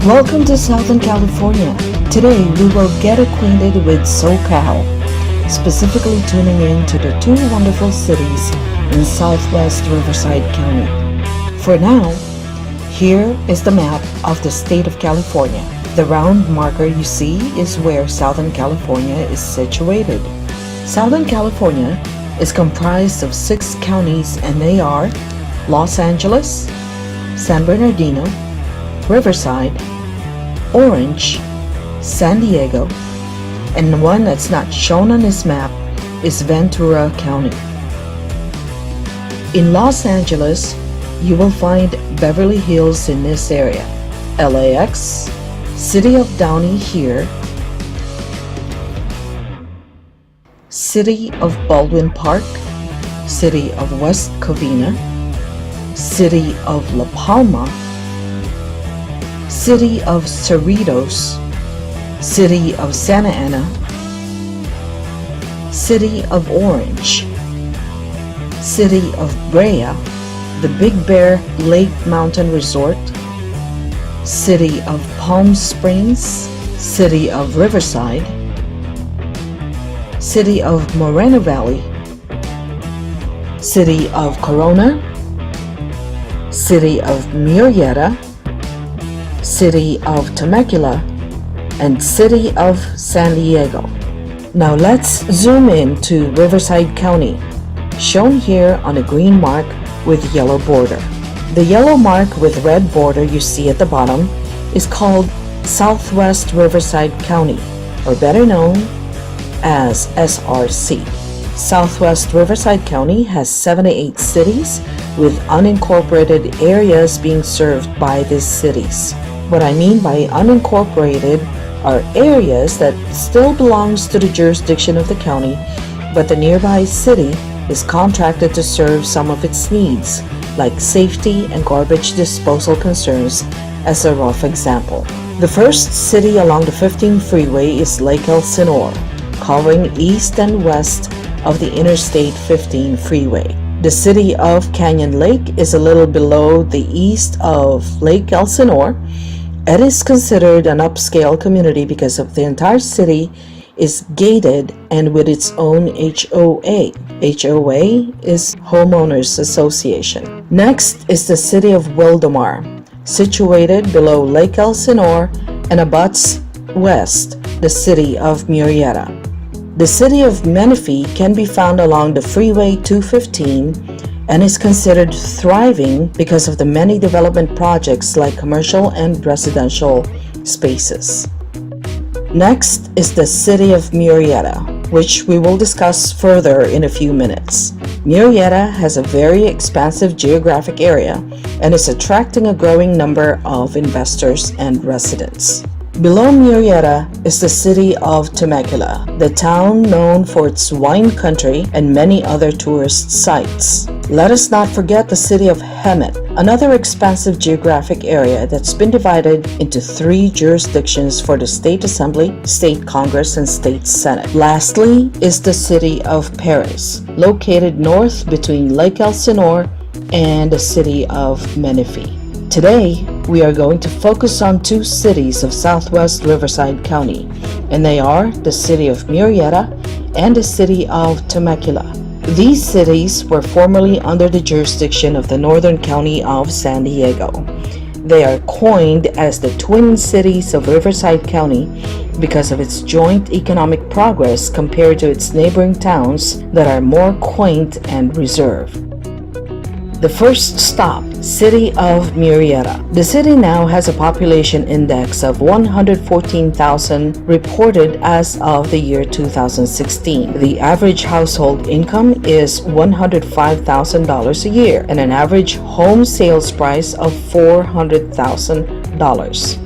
Welcome to Southern California. Today we will get acquainted with SoCal, specifically tuning in to the two wonderful cities in southwest Riverside County. For now, here is the map of the state of California. The round marker you see is where Southern California is situated. Southern California is comprised of 6 counties, and they are Los Angeles, San Bernardino, Riverside, Orange, San Diego, and the one that's not shown on this map is Ventura County. In Los Angeles, you will find Beverly Hills in this area, LAX, City of Downey here, City of Baldwin Park, City of West Covina, City of La Palma, City of Cerritos, City of Santa Ana, City of Orange, City of Brea, the Big Bear Lake Mountain Resort, City of Palm Springs, City of Riverside, City of Moreno Valley, City of Corona, City of Murrieta, City of Temecula, and City of San Diego. Now let's zoom in to Riverside County, shown here on a green mark with yellow border. The yellow mark with red border you see at the bottom is called Southwest Riverside County, or better known as SRC. Southwest Riverside County has 78 cities with unincorporated areas being served by these cities. What I mean by unincorporated are areas that still belongs to the jurisdiction of the county, but the nearby city is contracted to serve some of its needs, like safety and garbage disposal concerns, as a rough example. The first city along the 15 freeway is Lake Elsinore, covering east and west of the Interstate 15 freeway. The city of Canyon Lake is a little below the east of Lake Elsinore. It is considered an upscale community because of the entire city is gated and with its own HOA. HOA is Homeowners Association. Next is the city of Wildomar, situated below Lake Elsinore and abuts west the city of Murrieta. The city of Menifee can be found along the Freeway 215 and is considered thriving because of the many development projects like commercial and residential spaces. Next is the city of Murrieta, which we will discuss further in a few minutes. Murrieta has a very expansive geographic area and is attracting a growing number of investors and residents. Below Murrieta is the city of Temecula, the town known for its wine country and many other tourist sites. Let us not forget the city of Hemet, another expansive geographic area that's been divided into 3 jurisdictions for the State Assembly, State Congress, and State Senate. Lastly is the city of Perris, located north between Lake Elsinore and the city of Menifee. Today, we are going to focus on 2 cities of southwest Riverside County, and they are the city of Murrieta and the city of Temecula. These cities were formerly under the jurisdiction of the Northern County of San Diego. They are coined as the Twin Cities of Riverside County because of its joint economic progress compared to its neighboring towns that are more quaint and reserved. The first stop, City of Murrieta. The city now has a population index of 114,000 reported as of the year 2016. The average household income is $105,000 a year and an average home sales price of $400,000.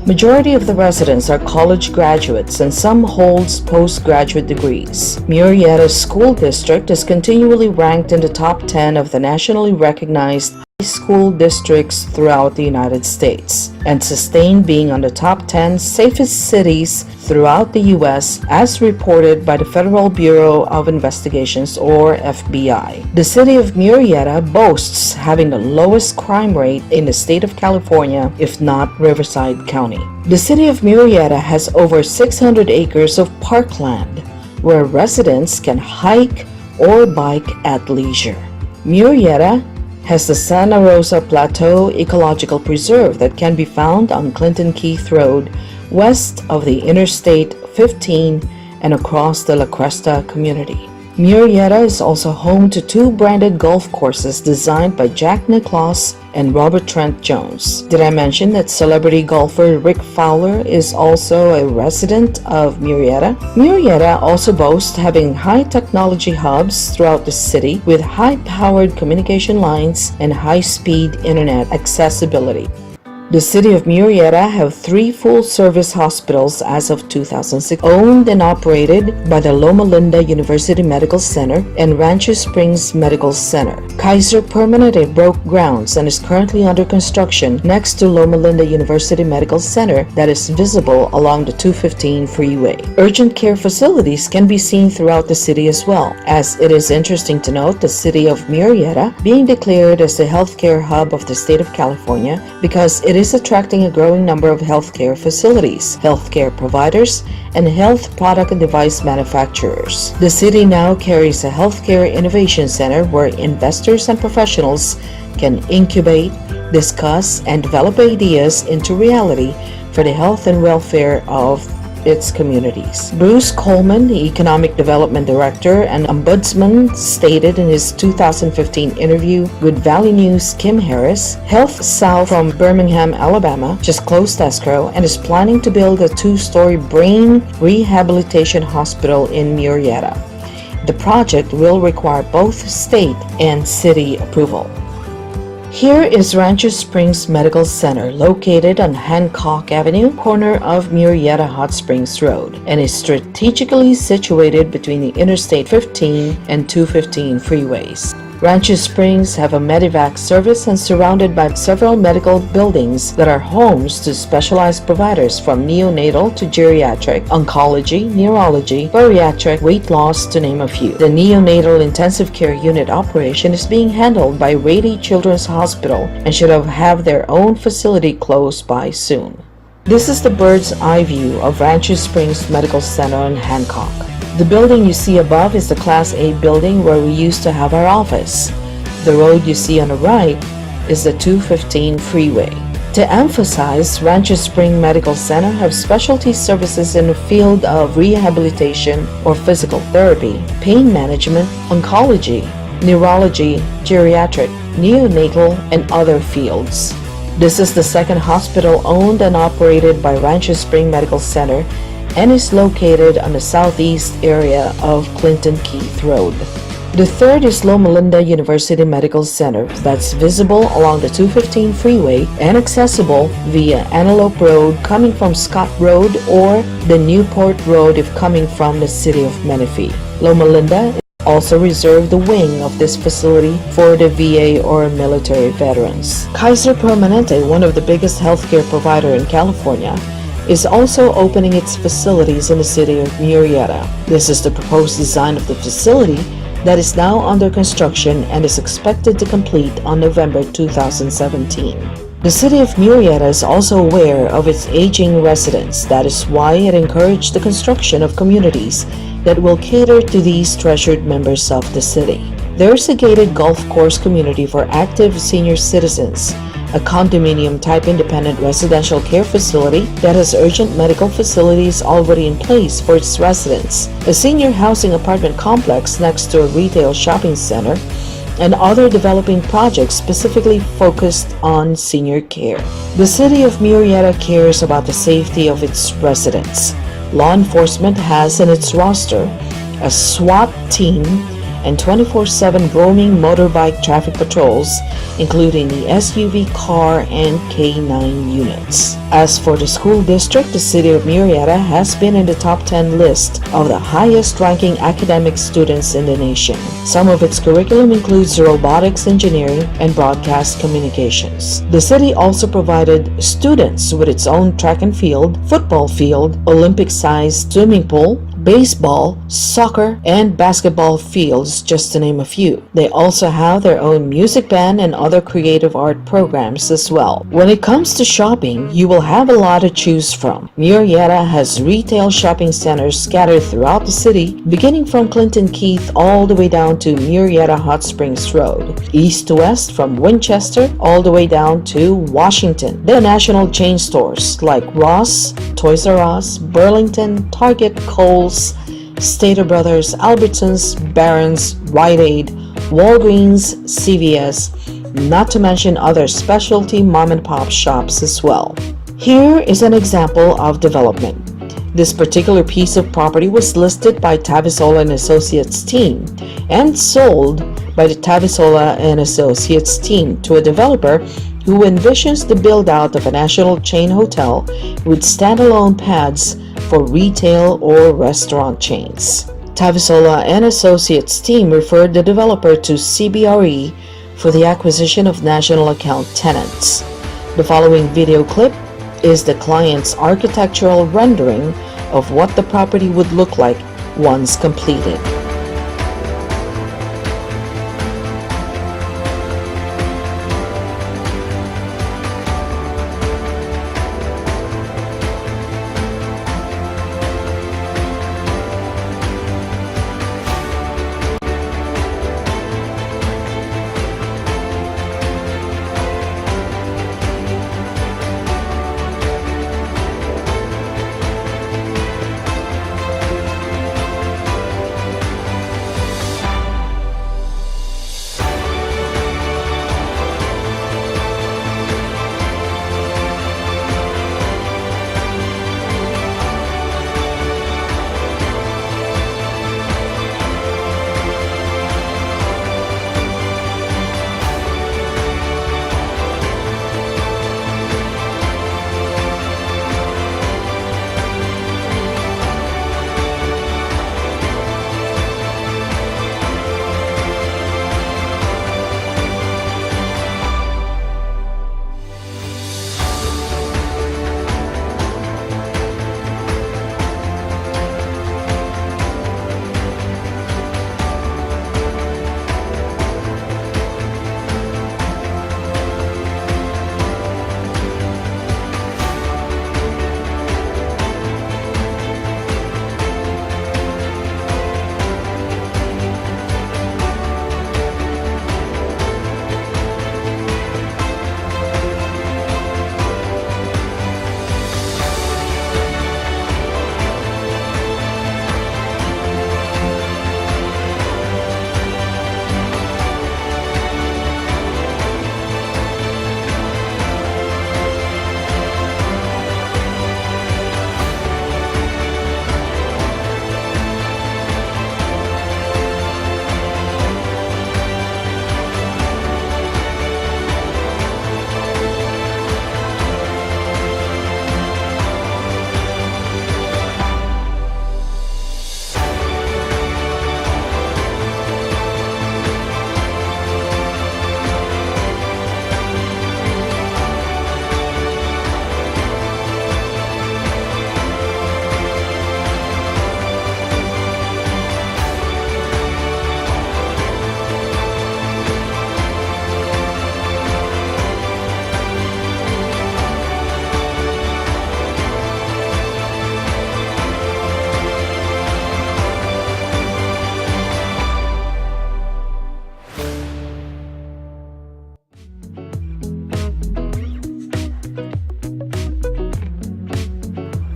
Majority of the residents are college graduates and some holds postgraduate degrees. Murrieta's school district is continually ranked in the top 10 of the nationally recognized school districts throughout the United States and sustained being on the top 10 safest cities throughout the U.S. as reported by the Federal Bureau of Investigations or FBI. The city of Murrieta boasts having the lowest crime rate in the state of California, if not Riverside County. The city of Murrieta has over 600 acres of parkland where residents can hike or bike at leisure. Murrieta has the Santa Rosa Plateau Ecological Preserve that can be found on Clinton Keith Road, west of the Interstate 15 and across the La Cresta community. Murrieta is also home to two branded golf courses designed by Jack Nicklaus and Robert Trent Jones. Did I mention that celebrity golfer Rick Fowler is also a resident of Murrieta? Murrieta also boasts having high technology hubs throughout the city with high-powered communication lines and high-speed internet accessibility. The city of Murrieta have 3 full-service hospitals as of 2006, owned and operated by the Loma Linda University Medical Center and Rancho Springs Medical Center. Kaiser Permanente broke grounds and is currently under construction next to Loma Linda University Medical Center that is visible along the 215 freeway. Urgent care facilities can be seen throughout the city as well, as it is interesting to note the city of Murrieta being declared as the healthcare hub of the state of California because it is attracting a growing number of healthcare facilities, healthcare providers, and health product and device manufacturers. The city now carries a healthcare innovation center where investors and professionals can incubate, discuss, and develop ideas into reality for the health and welfare of its communities. Bruce Coleman, the Economic Development Director and Ombudsman, stated in his 2015 interview with Valley News' Kim Harris, Health South from Birmingham, Alabama, just closed escrow and is planning to build a 2-story brain rehabilitation hospital in Murrieta. The project will require both state and city approval. Here is Rancho Springs Medical Center, located on Hancock Avenue, corner of Murrieta Hot Springs Road, and is strategically situated between the Interstate 15 and 215 freeways. Rancho Springs have a medevac service and surrounded by several medical buildings that are homes to specialized providers from neonatal to geriatric, oncology, neurology, bariatric, weight loss, to name a few. The neonatal intensive care unit operation is being handled by Rady Children's Hospital and should have their own facility close by soon. This is the bird's eye view of Rancho Springs Medical Center in Hancock. The building you see above is the Class A building where we used to have our office. The road you see on the right is the 215 freeway. To emphasize, Rancho Springs Medical Center have specialty services in the field of rehabilitation or physical therapy, pain management, oncology, neurology, geriatric, neonatal, and other fields. This is the second hospital owned and operated by Rancho Springs Medical Center and is located on the southeast area of Clinton Keith Road. The third is Loma Linda University Medical Center that's visible along the 215 freeway and accessible via Antelope Road coming from Scott Road or the Newport Road if coming from the city of Menifee. Loma Linda also reserved the wing of this facility for the VA or military veterans. Kaiser Permanente, one of the biggest healthcare provider in California, is also opening its facilities in the city of Murrieta. This is the proposed design of the facility that is now under construction and is expected to complete on November 2017. The city of Murrieta is also aware of its aging residents. That is why it encouraged the construction of communities that will cater to these treasured members of the city. There is a gated golf course community for active senior citizens, a condominium-type independent residential care facility that has urgent medical facilities already in place for its residents, a senior housing apartment complex next to a retail shopping center, and other developing projects specifically focused on senior care. The city of Murrieta cares about the safety of its residents. Law enforcement has in its roster a SWAT team and 24/7 roaming motorbike traffic patrols, including the SUV car and K9 units. As for the school district, the city of Murrieta has been in the top 10 list of the highest-ranking academic students in the nation. Some of its curriculum includes robotics engineering and broadcast communications. The city also provided students with its own track and field, football field, Olympic-sized swimming pool, baseball, soccer, and basketball fields, just to name a few. They also have their own music band and other creative art programs as well. When it comes to shopping, you will have a lot to choose from. Murrieta has retail shopping centers scattered throughout the city, beginning from Clinton Keith all the way down to Murrieta Hot Springs Road, east to west from Winchester all the way down to Washington. There are national chain stores like Ross, Toys R Us, Burlington, Target, Kohl's, Stater Brothers, Albertsons, Barron's, Rite Aid, Walgreens, CVS, not to mention other specialty mom-and-pop shops as well. Here is an example of development. This particular piece of property was listed by Tavisola and Associates team and sold by the Tavisola and Associates team to a developer who envisions the build-out of a national chain hotel with standalone pads for retail or restaurant chains. Tavisola and Associates team referred the developer to CBRE for the acquisition of national account tenants. The following video clip is the client's architectural rendering of what the property would look like once completed.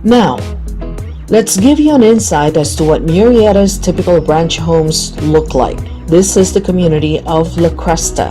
Now, let's give you an insight as to what Murrieta's typical ranch homes look like. This is the community of La Cresta,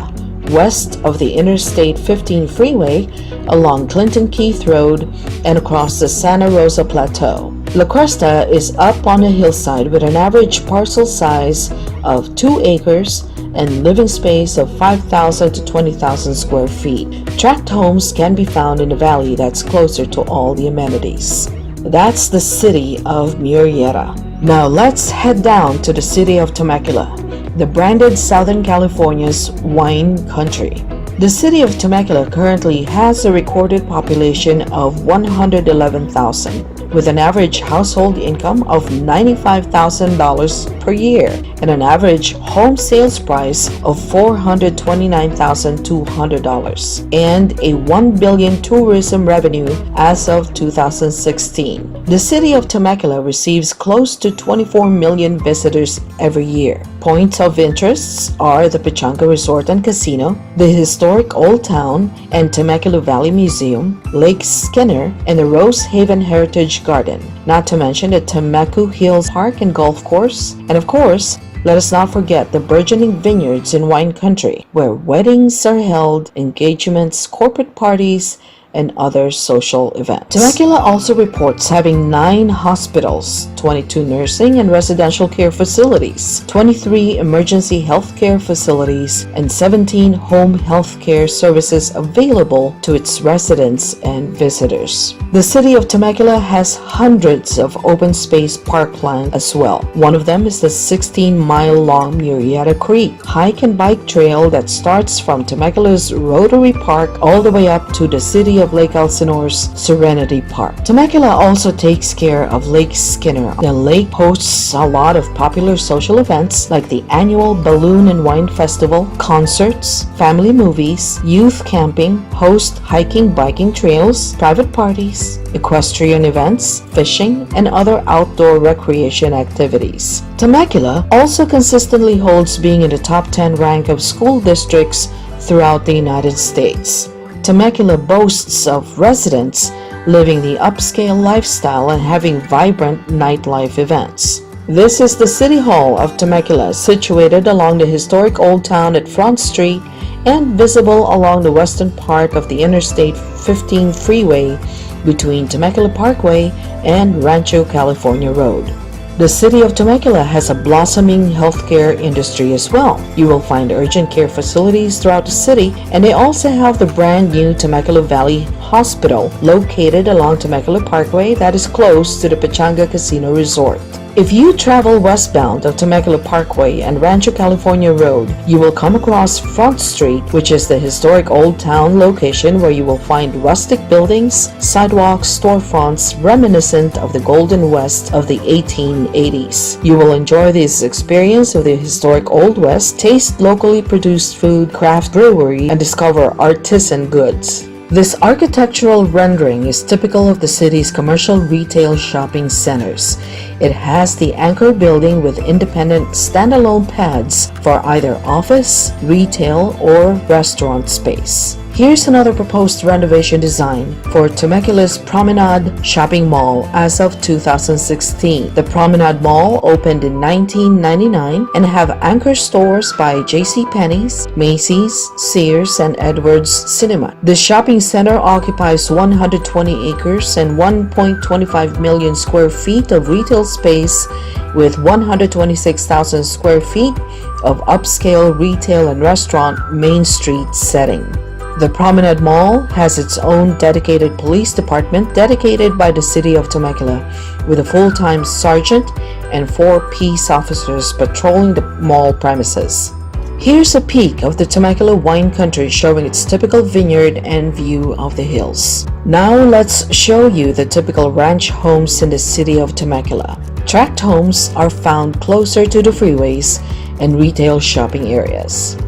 west of the Interstate 15 freeway, along Clinton Keith Road and across the Santa Rosa Plateau. La Cresta is up on a hillside with an average parcel size of 2 acres and living space of 5,000 to 20,000 square feet. Tract homes can be found in a valley that's closer to all the amenities. That's the city of Murrieta. Now let's head down to the city of Temecula, the branded Southern California's wine country. The city of Temecula currently has a recorded population of 111,000, with an average household income of $95,000 per year and an average home sales price of $429,200 and a $1 billion tourism revenue as of 2016. The city of Temecula receives close to 24 million visitors every year. Points of interest are the Pechanga Resort and Casino, the historic Old Town and Temecula Valley Museum, Lake Skinner, and the Rose Haven Heritage Garden, not to mention the Temecula Hills Park and Golf Course, and of course, let us not forget the burgeoning vineyards in wine country, where weddings are held, engagements, corporate parties, and other social events. Temecula also reports having 9 hospitals, 22 nursing and residential care facilities, 23 emergency health care facilities, and 17 home health care services available to its residents and visitors. The city of Temecula has hundreds of open space parkland as well. One of them is the 16-mile-long Murrieta Creek hike and bike trail that starts from Temecula's Rotary Park all the way up to the city of Lake Elsinore's Serenity Park. Temecula also takes care of Lake Skinner. The lake hosts a lot of popular social events like the annual Balloon and Wine Festival, concerts, family movies, youth camping, host hiking, biking trails, private parties, equestrian events, fishing, and other outdoor recreation activities. Temecula also consistently holds being in the top 10 rank of school districts throughout the United States. Temecula boasts of residents living the upscale lifestyle and having vibrant nightlife events. This is the City Hall of Temecula, situated along the historic Old Town at Front Street and visible along the western part of the Interstate 15 freeway between Temecula Parkway and Rancho California Road. The city of Temecula has a blossoming healthcare industry as well. You will find urgent care facilities throughout the city, and they also have the brand new Temecula Valley Hospital located along Temecula Parkway that is close to the Pechanga Casino Resort. If you travel westbound of Temecula Parkway and Rancho California Road, you will come across Front Street, which is the historic Old Town location where you will find rustic buildings, sidewalks, storefronts reminiscent of the Golden West of the 1880s. You will enjoy this experience of the historic Old West, taste locally produced food, craft brewery, and discover artisan goods. This architectural rendering is typical of the city's commercial retail shopping centers. It has the anchor building with independent standalone pads for either office, retail, or restaurant space. Here's another proposed renovation design for Temecula's Promenade Shopping Mall as of 2016. The Promenade Mall opened in 1999 and have anchor stores by JCPenney's, Macy's, Sears, and Edwards Cinema. The shopping center occupies 120 acres and 1.25 million square feet of retail space with 126,000 square feet of upscale retail and restaurant Main Street setting. The Promenade Mall has its own dedicated police department dedicated by the city of Temecula, with a full-time sergeant and 4 peace officers patrolling the mall premises. Here's a peek of the Temecula wine country showing its typical vineyard and view of the hills. Now let's show you the typical ranch homes in the city of Temecula. Tract homes are found closer to the freeways and retail shopping areas.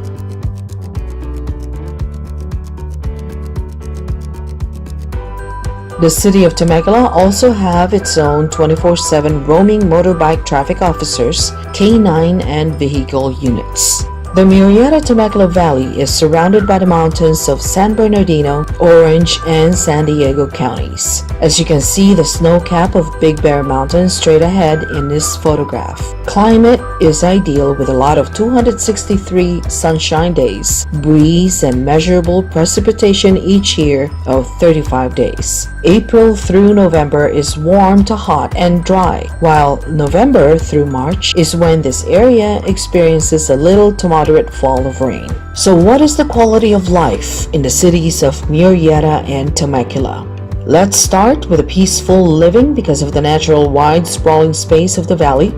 The city of Temecula also have its own 24/7 roaming motorbike traffic officers, K9 and vehicle units. The Murrieta-Temecula Valley is surrounded by the mountains of San Bernardino, Orange, and San Diego counties. As you can see the snow cap of Big Bear Mountain straight ahead in this photograph. Climate is ideal with a lot of 263 sunshine days, breeze, and measurable precipitation each year of 35 days. April through November is warm to hot and dry, while November through March is when this area experiences a little to moderate fall of rain. So what is the quality of life in the cities of Murrieta and Temecula? Let's start with a peaceful living because of the natural wide sprawling space of the valley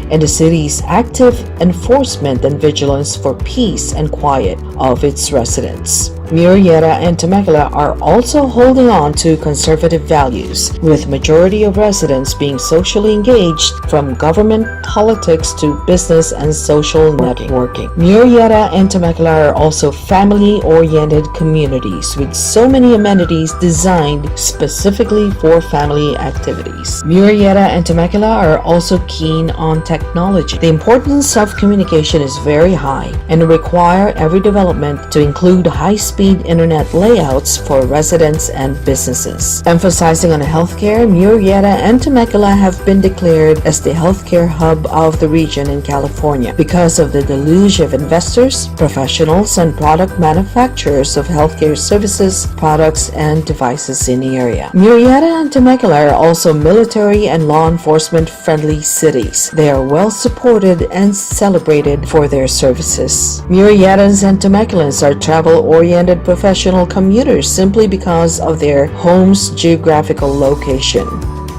and the city's active enforcement and vigilance for peace and quiet of its residents. Murrieta and Temecula are also holding on to conservative values, with majority of residents being socially engaged from government politics to business and social networking. Murrieta and Temecula are also family-oriented communities with so many amenities designed specifically for family activities. Murrieta and Temecula are also keen on technology. The importance of communication is very high and require every development to include high-speed internet layouts for residents and businesses. Emphasizing on healthcare, Murrieta and Temecula have been declared as the healthcare hub of the region in California because of the deluge of investors, professionals, and product manufacturers of healthcare services, products, and devices in the area. Murrieta and Temecula are also military and law enforcement friendly cities. They are well supported and celebrated for their services. Murrietans and Temeculans are travel-oriented professional commuters simply because of their home's geographical location.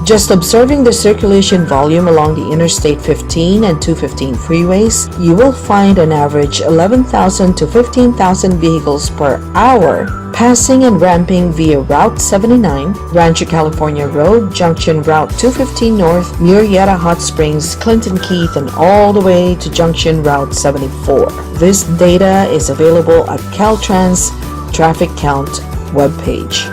Just observing the circulation volume along the Interstate 15 and 215 freeways, you will find an average 11,000 to 15,000 vehicles per hour passing and ramping via Route 79, Rancho California Road, Junction Route 215 North, Murrieta Hot Springs, Clinton Keith, and all the way to Junction Route 74. This data is available at Caltrans Traffic Count webpage.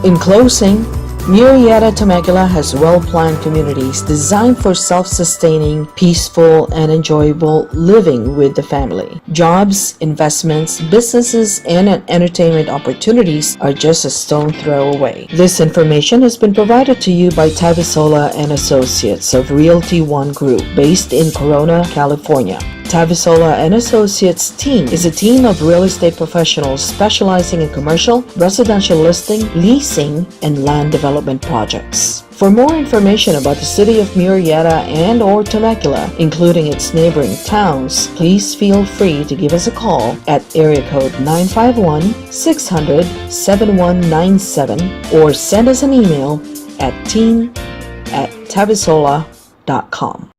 In closing, Murrieta Temecula has well-planned communities designed for self-sustaining, peaceful, and enjoyable living with the family. Jobs, investments, businesses, and entertainment opportunities are just a stone throw away. This information has been provided to you by Tavisola and Associates of Realty One Group, based in Corona, California. Tavisola and Associates team is a team of real estate professionals specializing in commercial, residential listing, leasing, and land development projects. For more information about the city of Murrieta and or Temecula, including its neighboring towns, please feel free to give us a call at area code 951-600-7197 or send us an email at team@tavisola.com.